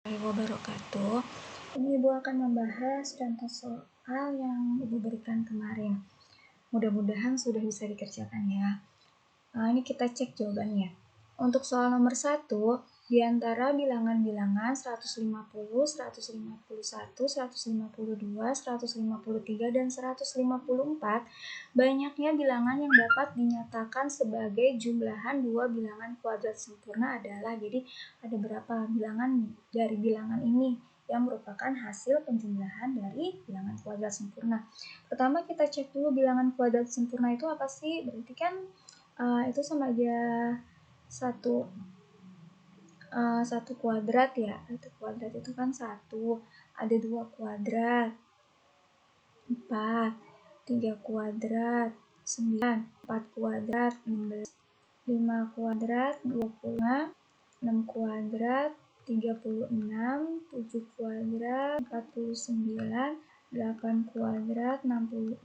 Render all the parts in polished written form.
Wabarakatuh. Ini Ibu akan membahas contoh soal yang Ibu berikan kemarin. Mudah-mudahan sudah bisa dikerjakan ya. Nah, ini kita cek jawabannya. Untuk soal nomor 1, di antara bilangan-bilangan 150, 151, 152, 153, dan 154, banyaknya bilangan yang dapat dinyatakan sebagai jumlahan dua bilangan kuadrat sempurna adalah, jadi ada berapa bilangan dari bilangan ini yang merupakan hasil penjumlahan dari bilangan kuadrat sempurna. Pertama kita cek dulu bilangan kuadrat sempurna itu apa sih? Berarti kan itu sama aja satu kuadrat ya. Satu kuadrat itu kan 1, ada 2 kuadrat 4, 3 kuadrat 9, 4 kuadrat 16, 5 kuadrat 25, 6 kuadrat 36, 7 kuadrat 49, 8 kuadrat 64,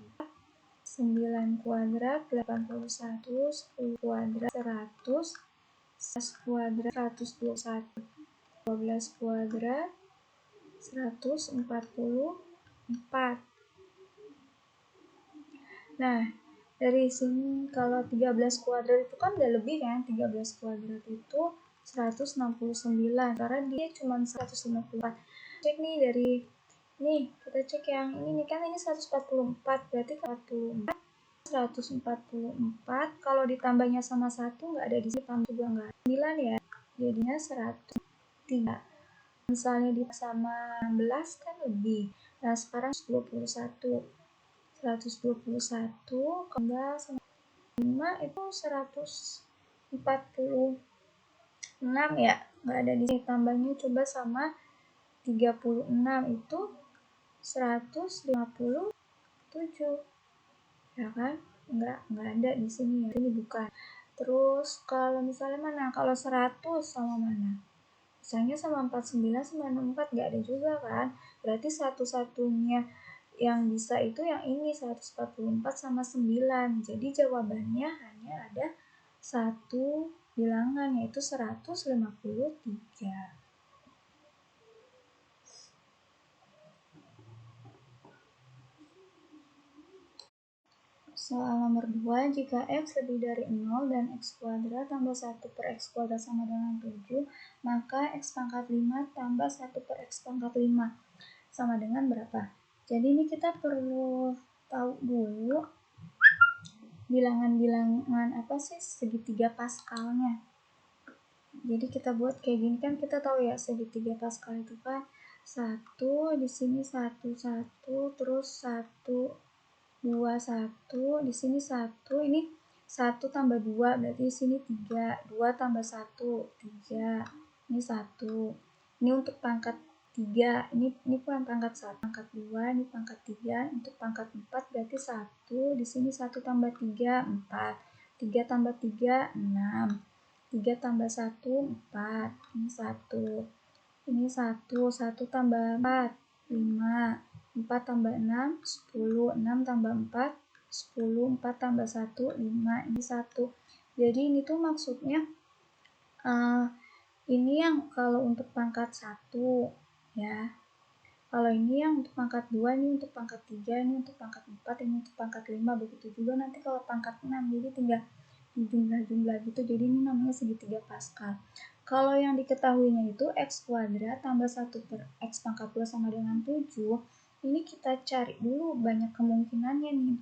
9 kuadrat 81, 10 kuadrat 100, 11 kuadrat 121, 12 kuadrat 144. Nah, dari sini kalau 13 kuadrat itu kan udah lebih kan, 13 kuadrat itu 169, karena dia cuma 154. Cek nih dari nih, kita cek yang ini nih, kan ini 144, berarti 44 144 kalau ditambahnya sama 1 nggak ada di sini, tambah juga nggak ada 9 ya, jadinya 103. Misalnya ditambah sama 16 kan lebih. Nah sekarang 121 tambah sama 5 itu 146 ya, nggak ada di sini. Tambahnya coba sama 36 itu 157 ya kan, nggak ada di sini ya, ini bukan. Terus kalau misalnya mana, kalau 100 sama mana, misalnya sama 49 sama 64 nggak ada juga kan, berarti satu-satunya yang bisa itu yang ini 144 sama 9, jadi jawabannya hanya ada satu bilangan, yaitu 153. Soal nomor 2, jika X lebih dari 0 dan X kuadrat tambah 1 per X kuadrat sama dengan 7, maka X pangkat 5 tambah 1 per X pangkat 5 sama dengan berapa? Jadi ini kita perlu tahu dulu bilangan-bilangan apa sih segitiga Pascalnya. Jadi kita buat kayak gini kan, kita tahu ya segitiga Pascal itu kan 1, di sini 1, 1, terus 1, 2, 1, di sini 1, ini 1 tambah 2, berarti di sini 3, 2 tambah 1, 3, ini 1, ini untuk pangkat 3, ini bukan pangkat 1, pangkat 2, ini pangkat 3, untuk pangkat 4, berarti 1, di sini 1 tambah 3, 4, 3 tambah 3, 6, 3 tambah 1, 4, ini 1, ini 1, 1 tambah 4, 5, 4 tambah 6, 10, 6 tambah 4, 10, 4 tambah 1, 5, ini 1. Jadi ini tuh maksudnya ini yang kalau untuk pangkat 1 ya. Kalau ini yang untuk pangkat 2, ini untuk pangkat 3, ini untuk pangkat 4, ini untuk pangkat 5, begitu juga nanti kalau pangkat 6. Jadi tinggal jumlah-jumlah gitu. Jadi ini namanya segitiga Pascal. Kalau yang diketahuinya itu X kuadrat tambah 1 per X pangkat 2 sama dengan 7, ini kita cari dulu banyak kemungkinannya nih.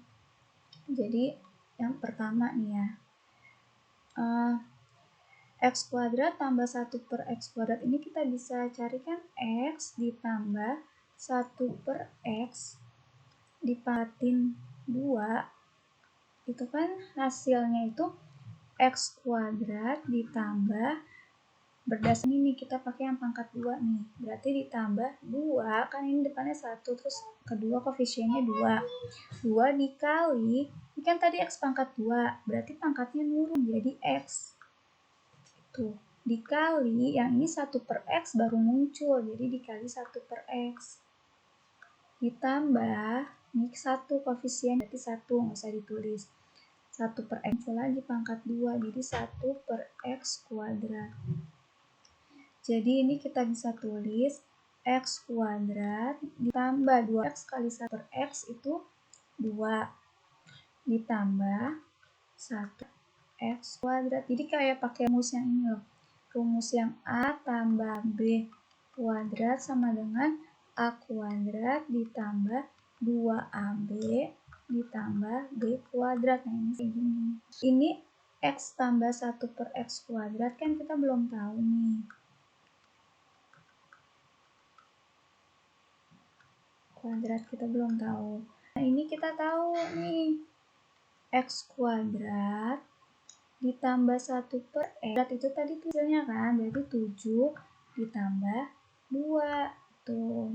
Jadi yang pertama nih ya, X kuadrat tambah 1 per X kuadrat, ini kita bisa carikan X ditambah 1 per X dipangkatin 2, itu kan hasilnya itu X kuadrat ditambah, berdasarkan ini kita pakai yang pangkat 2 nih, berarti ditambah 2, kan ini depannya 1, terus kedua koefisiennya 2, 2 dikali, ini kan tadi X pangkat 2, berarti pangkatnya nurun jadi X, tuh, dikali yang ini 1 per X baru muncul, jadi dikali 1 per X, ditambah ini 1 koefisien, berarti 1, nggak usah ditulis, 1 per X muncul lagi pangkat 2, jadi 1 per X kuadrat. Jadi ini kita bisa tulis X kuadrat ditambah 2X kali 1 per X itu 2 ditambah 1 X kuadrat. Jadi kayak pakai rumus yang ini loh. Rumus yang A tambah B kuadrat sama dengan A kuadrat ditambah 2AB ditambah B kuadrat. Nah ini kayak gini. Ini X tambah 1 per X kuadrat kan kita belum tahu nih. Kuadrat kita belum tahu. Nah ini kita tahu nih. X kuadrat ditambah 1 per X itu tadi tulisannya kan, berarti 7 ditambah 2 tuh.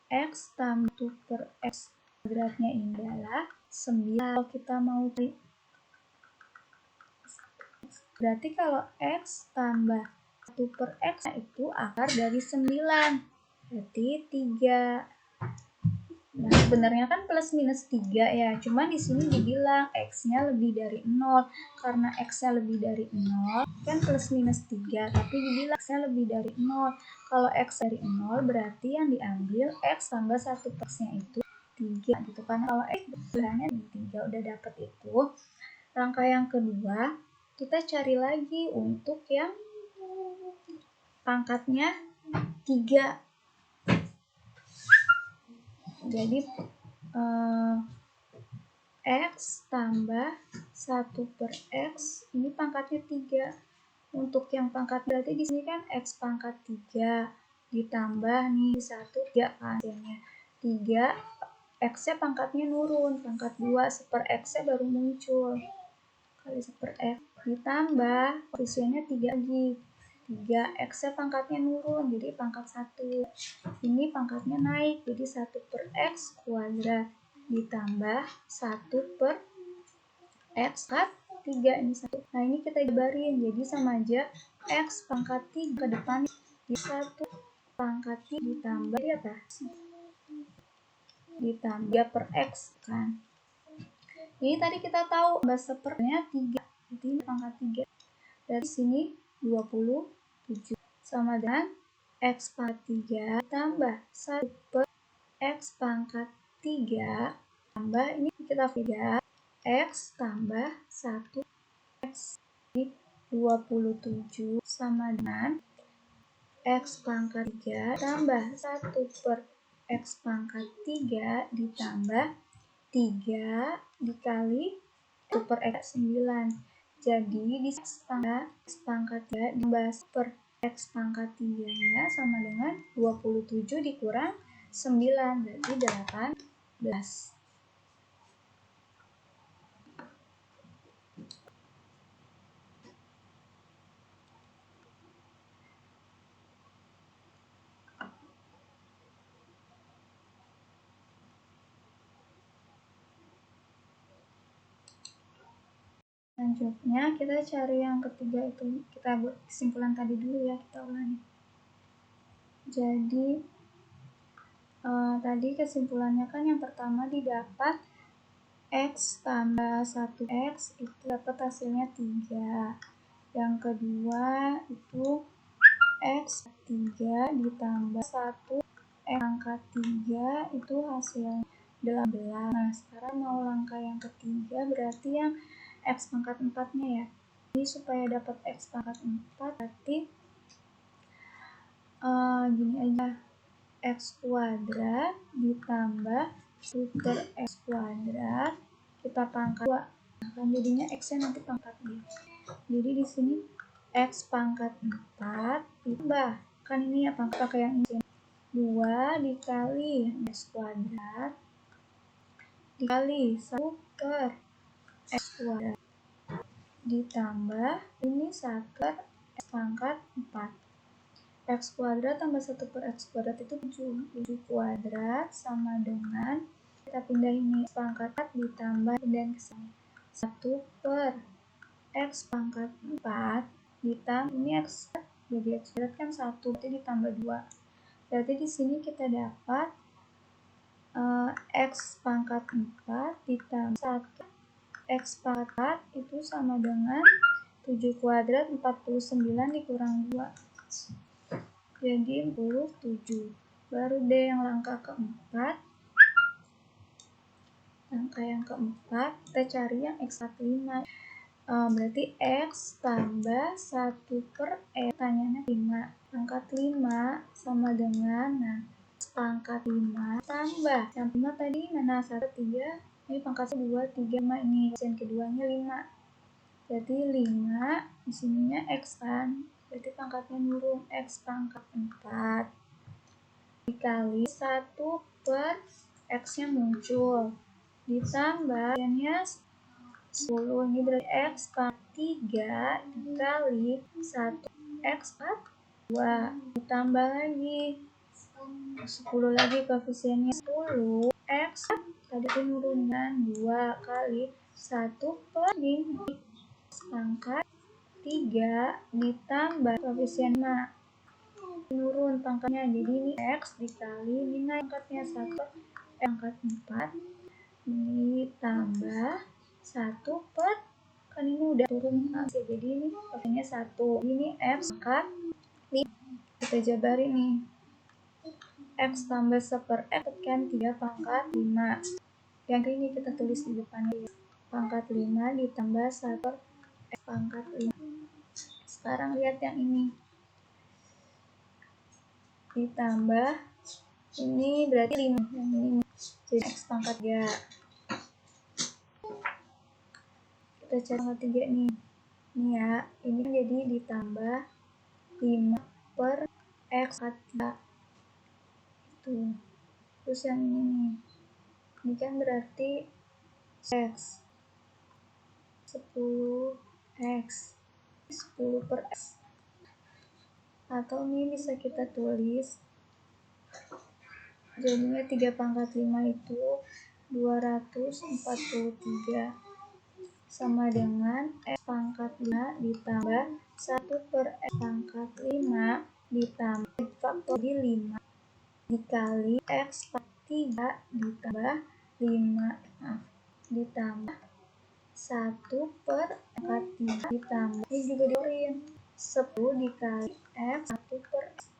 X tambah 1 per X kuadratnya ini adalah 9. Kalau kita mau cari, berarti kalau X tambah 1 per X itu akar dari 9, berarti 3. Nah, sebenarnya kan plus minus 3 ya, cuma di sini dibilang X-nya lebih dari 0. Karena X-nya lebih dari 0, kan plus minus 3, tapi dibilang X-nya lebih dari 0. Kalau X dari 0, berarti yang diambil X tambah 1 per X-nya itu 3, gitu kan. Kalau X bilangnya 3, udah dapet itu. Langkah yang kedua, kita cari lagi untuk yang pangkatnya 3. Jadi X tambah 1 per X ini pangkatnya 3. Untuk yang pangkat berarti di sini kan X pangkat 3 ditambah nih 1 3 kan hasilnya 3. X-nya pangkatnya nurun, pangkat 2, per X-nya baru muncul. Kali per X ditambah koefisiennya 3 lagi. 3, X-nya pangkatnya nurun, jadi pangkat 1. Ini pangkatnya naik, jadi 1 per X kuadrat ditambah 1 per X pangkat 3, ini 1. Nah ini kita jabarin, jadi sama aja X pangkat 3 ke depan, di 1 pangkat 3 ditambah di atas. Ditambah per X kan. Ini tadi kita tahu bahasa pernya 3, jadi ini pangkat 3. Dari sini 27 sama dengan X pangkat 3 tambah 1 per X pangkat 3 tambah ini kita 3 X tambah 1 X. Jadi 27 sama dengan X pangkat 3 tambah 1 per X pangkat 3 ditambah 3 dikali 1 per X 9. Jadi di X pangkat 3 ditambah per X pangkat 3 nya sama dengan 27 dikurang 9, berarti 18. Selanjutnya kita cari yang ketiga itu, kita buat kesimpulan tadi dulu ya, kita ulangi. Jadi tadi kesimpulannya kan yang pertama didapat X tambah 1X itu dapat hasilnya 3. Yang kedua itu X 3 ditambah 1 X pangkat 3 itu hasilnya 18. Nah sekarang mau langkah yang ketiga, berarti yang X pangkat 4 nya ya. Jadi supaya dapat X pangkat 4 berarti gini aja, X kuadrat ditambah super X kuadrat kita pangkat 2. Nah, kan jadinya X nya nanti pangkat 2. Jadi di sini X pangkat 4 ditambah, kan ini ya pangkat pakai yang ini, 2 dikali X kuadrat dikali 1 per X kuadrat ditambah ini 1 per X pangkat 4. X kuadrat tambah 1 per X kuadrat itu 7. 7 kuadrat sama dengan, kita pindah ini X pangkat 4 ditambah pindahin ke sini 1 per X pangkat 4 ditambah ini X jadi X kuadrat kan 1, berarti ditambah 2. Berarti di sini kita dapat X pangkat 4 ditambah 1 X pangkat 4 itu sama dengan 7 kuadrat 49 dikurang 2. jadi 47. Baru deh yang langkah keempat. Langkah yang keempat, kita cari yang X pangkat 5. Berarti X tambah 1 per X, tanyanya 5. Pangkat 5 sama dengan, nah, X pangkat 5 tambah. Yang 5 tadi mana? 1, 3. Ini pangkat 2, 3, 5 ini. Yang keduanya 5. Berarti 5, di sininya X kan. Berarti pangkatnya nurun, X pangkat 4. Dikali 1 per X-nya muncul. Ditambah nya 10. Ini berarti X pangkat 3 dikali 1 X pangkat 2. Ditambah lagi 10 lagi koefisiennya 10. X tadi penurunkan 2 kali 1 per ini X pangkat 3 ditambah koefisien 5. Menurun pangkatnya, jadi ini X dikali ini pangkatnya 1 pangkat 4 ditambah 1 per, kan ini udah turun jadi ini pakainya 1. Ini X pangkat 5. Kita jabarin nih. X tambah 1 per X kan 3 pangkat 5. Yang ini kita tulis di depannya. Pangkat 5 ditambah 1 per X pangkat 5. Sekarang lihat yang ini. Ditambah ini berarti 5 yang ini. Jadi X pangkat 3. Kita cari pangkat 3 nih. Ini ya, ini jadi ditambah 5 per X pangkat 3. Tuh. Terus yang ini nih. Ini kan berarti X 10X 10 per X. Atau ini bisa kita tulis jadinya 3 pangkat 5 itu 243 sama dengan X pangkat 5 ditambah 1 per X pangkat 5 ditambah faktor di 5 dikali X pangkat 3 ditambah 5 ditambah 1 per pangkat 3 ditambah ini juga diorin 10 dikali X 1 per X.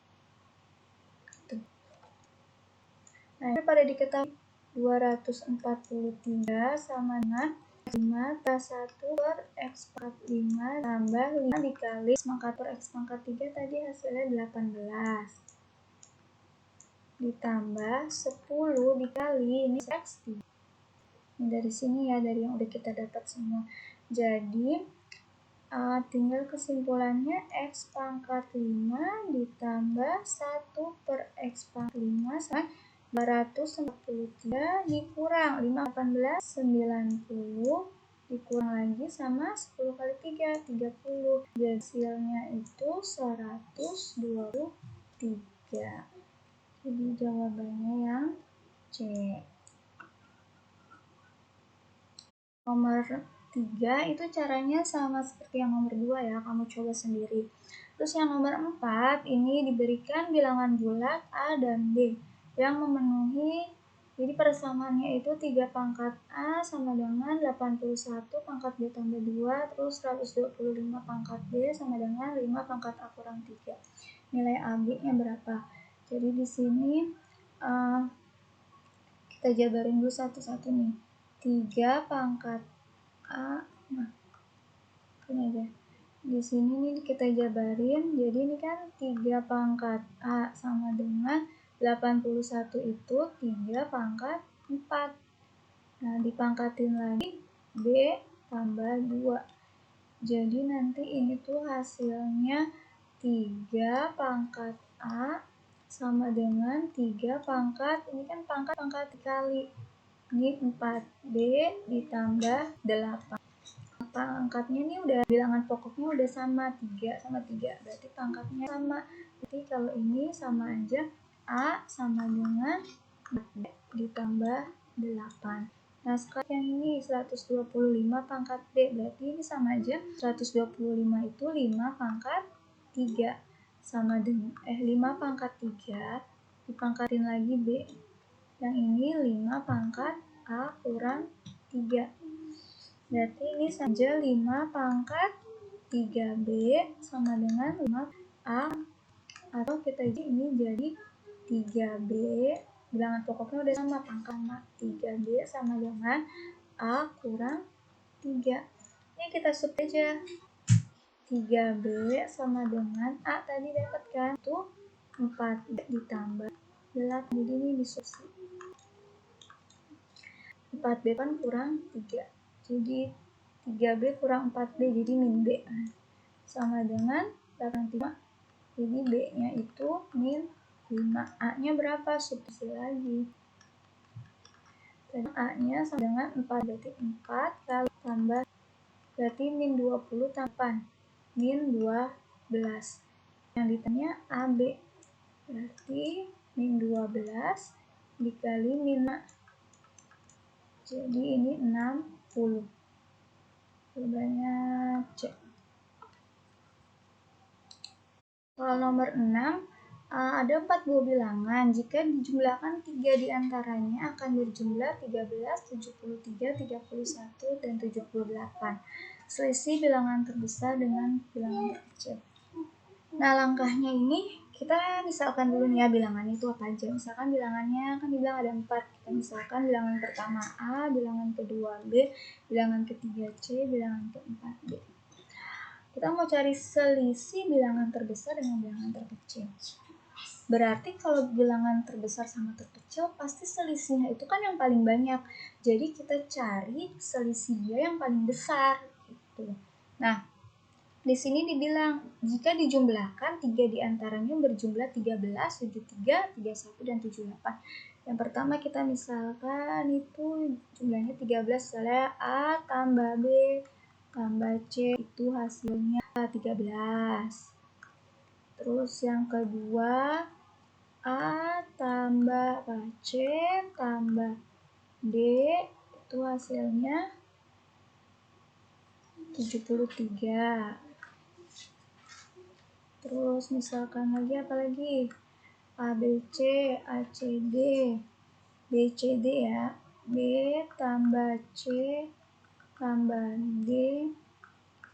Nah, ini pada diketahui 243 sama dengan 5 plus 1 per X pangkat 5 tambah 5 dikali pangkat per X pangkat 3 tadi hasilnya 18. Ditambah 10 dikali ini X. Ini dari sini ya, dari yang udah kita dapat semua. Jadi, tinggal kesimpulannya X pangkat 5 ditambah 1 per X pangkat 5 sama 243 dikurang 5, 18, 90 dikurang lagi sama 10 kali 3, 30. Hasilnya itu 123. Jadi jawabannya yang C. Nomor 3 itu caranya sama seperti yang nomor 2 ya, kamu coba sendiri. Terus yang nomor 4 ini diberikan bilangan bulat A dan B yang memenuhi, jadi persamaannya itu 3 pangkat A sama dengan 81 pangkat B tambah 2, terus 125 pangkat B sama dengan 5 pangkat A kurang 3. Nilai AB-nya berapa? Jadi di sini kita jabarin dulu satu-satu nih. 3 pangkat A, nah ini aja. Di sini nih kita jabarin, jadi ini kan 3 pangkat A sama dengan 81 itu 3 pangkat 4. Nah, dipangkatin lagi B tambah 2. Jadi nanti ini tuh hasilnya 3 pangkat A sama dengan 3 pangkat, ini kan pangkat dikali. Ini 4B ditambah 8. Pangkatnya ini udah, bilangan pokoknya udah sama, 3 sama 3. Berarti pangkatnya sama. Berarti kalau ini sama aja, A sama dengan 4B ditambah 8. Nah, sekarang yang ini 125 pangkat B. Berarti ini sama aja, 125 itu 5 pangkat 3. Sama dengan, 5 pangkat 3 dipangkatin lagi B. Yang ini 5 pangkat A kurang 3. Berarti ini saja 5 pangkat 3B sama dengan 5 A atau kita ini jadi 3B, bilangan pokoknya udah sama, pangkat sama 3B sama dengan A kurang 3. Ini kita sub aja, 3B sama dengan A tadi dapat kan, itu 4B ditambah 8, jadi ini disusun 4B kan kurang 3, jadi 3B kurang 4B, jadi min B sama dengan 85, jadi B nya itu min 5. A nya berapa? Substitusi lagi, A nya sama dengan 4, berarti 4 kali tambah, berarti min 20 tambah min 12, yang ditanya AB, berarti min 12 dikali min 5, jadi ini 60. Jawabannya C. Soal nomor 6, ada 4 buah bilangan. Jika dijumlahkan 3 diantaranya akan berjumlah 13, 73, 31, dan 78. Selisih bilangan terbesar dengan bilangan terkecil. Nah, langkahnya ini kita misalkan dulu nih ya bilangannya itu apa aja. Misalkan bilangannya kan dibilang ada 4. Kita misalkan bilangan pertama A, bilangan kedua B, bilangan ketiga C, bilangan keempat D. Kita mau cari selisih bilangan terbesar dengan bilangan terkecil. Berarti kalau bilangan terbesar sama terkecil pasti selisihnya itu kan yang paling banyak. Jadi kita cari selisihnya yang paling besar gitu. Nah, di sini dibilang jika dijumlahkan 3 diantaranya berjumlah 13, 73, 31, dan 78. Yang pertama kita misalkan itu jumlahnya 13, misalnya A tambah B tambah C itu hasilnya 13. Terus yang kedua A tambah C tambah D itu hasilnya 73. Terus misalkan lagi apa lagi? ABC, ACD, BCD ya. B tambah C tambah D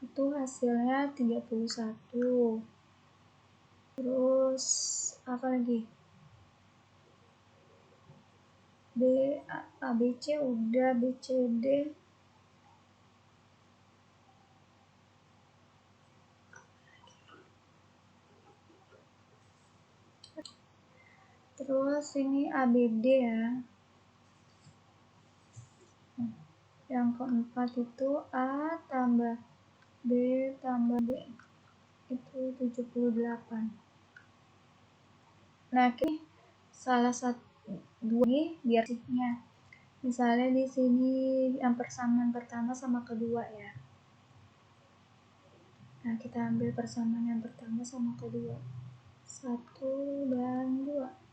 itu hasilnya 31. Terus apa lagi? ABC udah, BCD. Terus ini ABD ya. Yang keempat itu A tambah B tambah D itu 78. Nah, ini salah satu dua ini biar sihnya. Misalnya di sini yang persamaan pertama sama kedua ya. Nah, kita ambil persamaan yang pertama sama kedua. 1 dan 2.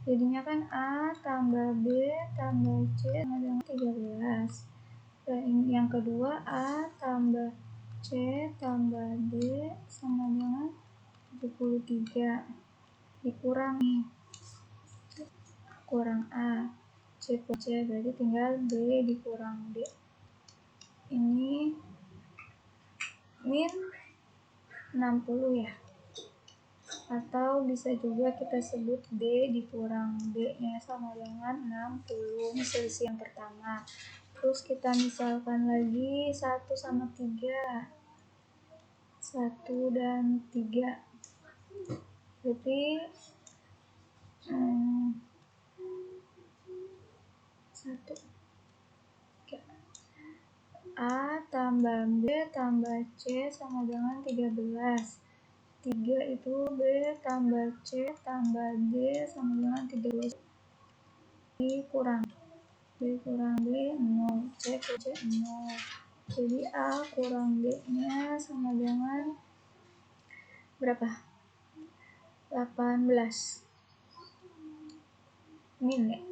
Jadinya kan A tambah B tambah C sama dengan 13. Dan yang kedua A tambah C tambah D sama dengan 73. Dikurang nih. Kurang A. C berarti tinggal B dikurang D. Ini min 60 ya. Atau bisa juga kita sebut D dikurang D nya sama dengan 60. Ini selisih yang pertama. Terus kita misalkan lagi 1 sama 3. 1 dan 3. Berarti 1. A tambah B tambah C sama dengan 13. 3 itu B tambah C tambah D sama dengan 30. Kurang B kurang D 0, C 0. Jadi A kurang D nya sama dengan berapa? 18 min ya.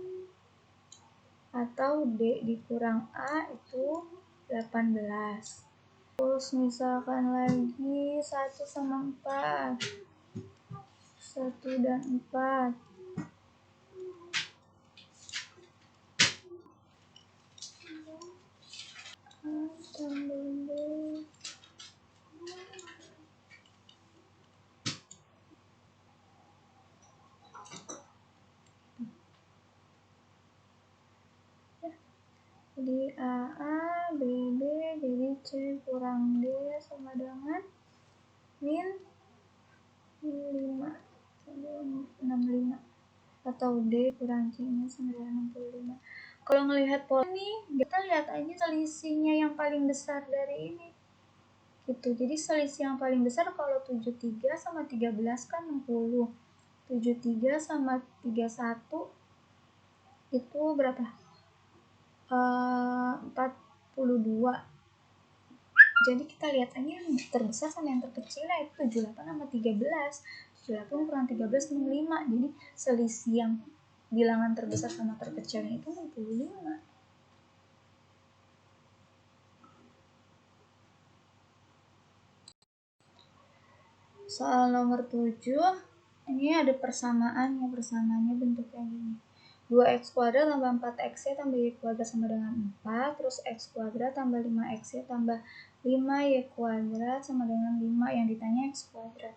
Atau D dikurang A itu 18. Terus misalkan lagi 1 sama 4. 1 dan 4. Tambah B. Jadi AA, BB, jadi C kurang D sama dengan min 5, 65. Atau D kurang C-nya sama dengan 65. Kalau ngelihat pola nih, kita lihat aja selisihnya yang paling besar dari ini. Gitu. Jadi selisih yang paling besar kalau 73 sama 13 kan 60. 73 sama 31 itu berapa? 42. Jadi kita lihat aja yang terbesar sama yang terkecil itu 78 sama 13. 78 kurang 13 65. Jadi selisih yang bilangan terbesar sama terkecilnya itu 65. Soal nomor 7, ini ada persamaannya. Persamaannya bentuknya gini. 2x kuadrat tambah 4x tambah y kuadrat sama dengan 4. Terus x kuadrat tambah 5x tambah 5y kuadrat sama dengan 5. Yang ditanya x kuadrat.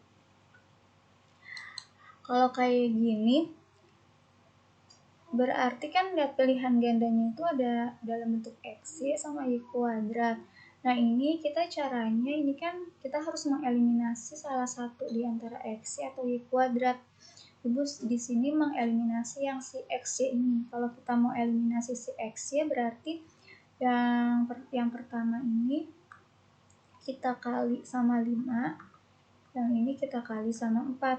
Kalau kayak gini, berarti kan lihat pilihan gandanya itu ada dalam bentuk x sama y kuadrat. Nah ini kita caranya, ini kan kita harus mengeliminasi salah satu di antara x atau y kuadrat. Ibu di sini mengeliminasi yang si x ini. Kalau kita mau eliminasi si x berarti yang pertama ini kita kali sama 5, yang ini kita kali sama 4.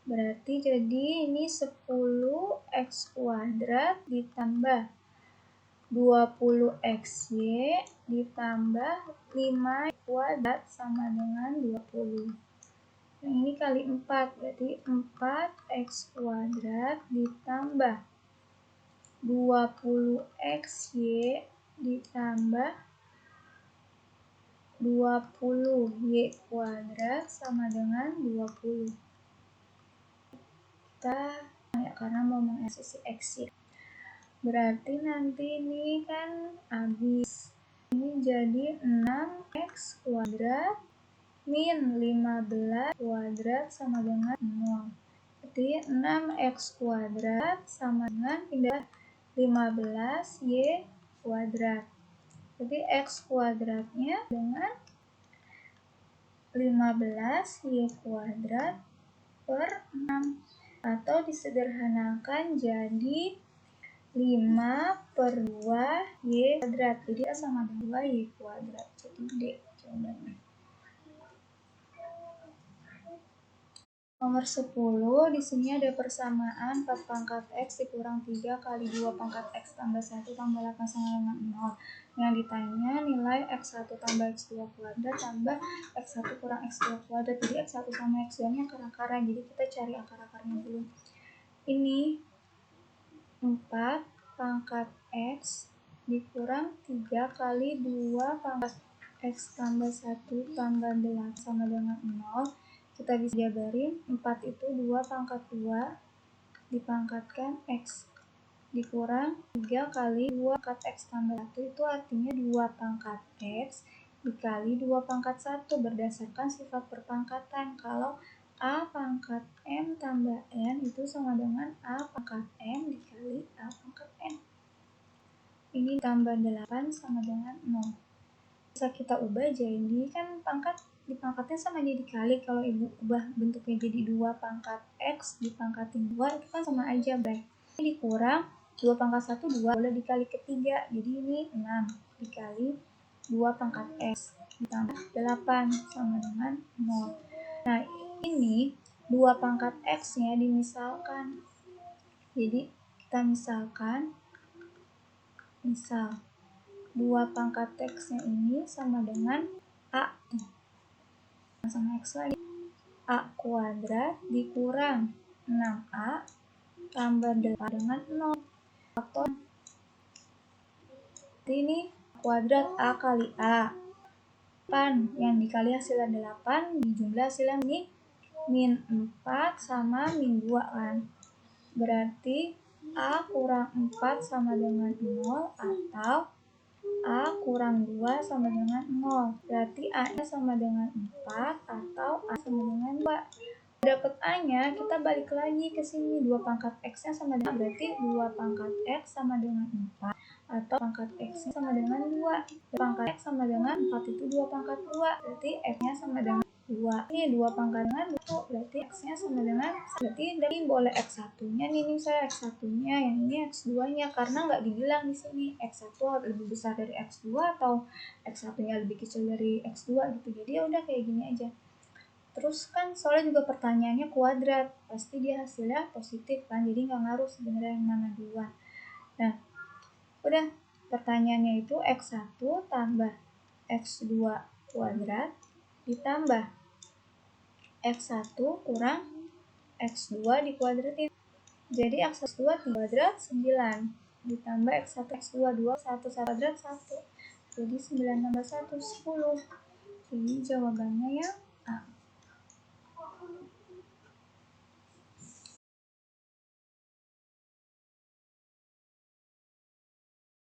Berarti jadi ini 10x kuadrat ditambah 20xy ditambah 5 kuadrat sama dengan 20. Yang ini kali 4, berarti 4x kuadrat ditambah 20xy ditambah 20y kuadrat sama dengan 20. Karena mau mengekspresi x ya. Berarti nanti ini kan habis. Ini jadi 6x kuadrat min 15 kuadrat sama dengan 0. Jadi 6x kuadrat sama dengan pindah 15y kuadrat. Jadi x kuadratnya dengan 15y kuadrat per 6. Atau disederhanakan jadi 5 per 2 y kuadrat. Jadi sama dengan 2 y kuadrat. Jadi D jawabannya. Nomor 10, di sini ada persamaan 4 pangkat x dikurang 3 kali 2 pangkat x tambah 1 tambah 8 sama dengan 0. Yang ditanya nilai x1 tambah x2 kuadrat tambah x1 kurang x2 kuadrat. Jadi x1 sama x2 nya akar-akaran. Jadi kita cari akar-akarnya dulu. Ini 4 pangkat x dikurang 3 kali 2 pangkat x tambah 1 tambah 8 sama dengan 0. Kita bisa jabarin 4 itu 2 pangkat 2 dipangkatkan x dikurang 3 kali 2 pangkat x tambah 1 itu artinya 2 pangkat x dikali 2 pangkat 1 berdasarkan sifat perpangkatan. Kalau a pangkat m tambah n itu sama dengan a pangkat m dikali a pangkat n. Ini tambah 8 sama dengan 0. Bisa kita ubah jadi kan dipangkatnya sama jadi kali. Kalau ibu ubah bentuknya jadi 2 pangkat x dipangkatin 2 itu kan sama aja, baik. Ini dikurang 2 pangkat 1 2 boleh dikali ketiga. Jadi ini 6 dikali 2 pangkat x ditambah 8 sama dengan 0. Nah, ini 2 pangkat x nya dimisalkan. Jadi kita misalkan misal 2 pangkat x nya ini sama dengan a sama x lagi, a kuadrat dikurang 6a tambah 8 dengan 0 faktor. Ini kuadrat a kali a 8 yang dikali hasilnya 8 dijumlah hasilnya min 4 sama min 2 kan. Berarti a kurang 4 sama dengan 0 atau a kurang 2 sama dengan 0. Berarti a nya sama dengan 4 atau a sama dengan 2. dapat A-nya, kita balik lagi ke sini. 2 pangkat X-nya sama dengan, berarti 2 pangkat X sama dengan 4. Atau pangkat X-nya sama dengan 2. Pangkat X sama dengan 4 itu 2 pangkat 2. Berarti X-nya sama dengan 2. Ini 2 pangkat dengan 2. Berarti X-nya sama dengan, berarti dari boleh X1-nya nih, misalnya X1-nya, yang ini X2-nya. Karena nggak dibilang di sini X1 lebih besar dari X2 atau X1-nya lebih kecil dari X2 gitu. Jadi ya udah kayak gini aja. Terus kan soalnya juga pertanyaannya kuadrat, pasti dia hasilnya positif kan, jadi nggak ngaruh sebenarnya yang mana duluan. Nah, udah pertanyaannya itu X1 tambah X2 kuadrat ditambah X1 kurang X2 dikuadratin. Jadi X2 kuadrat 9 ditambah X1 X2 2 1 kuadrat 1. Jadi 9 tambah 1 10. Jadi jawabannya yang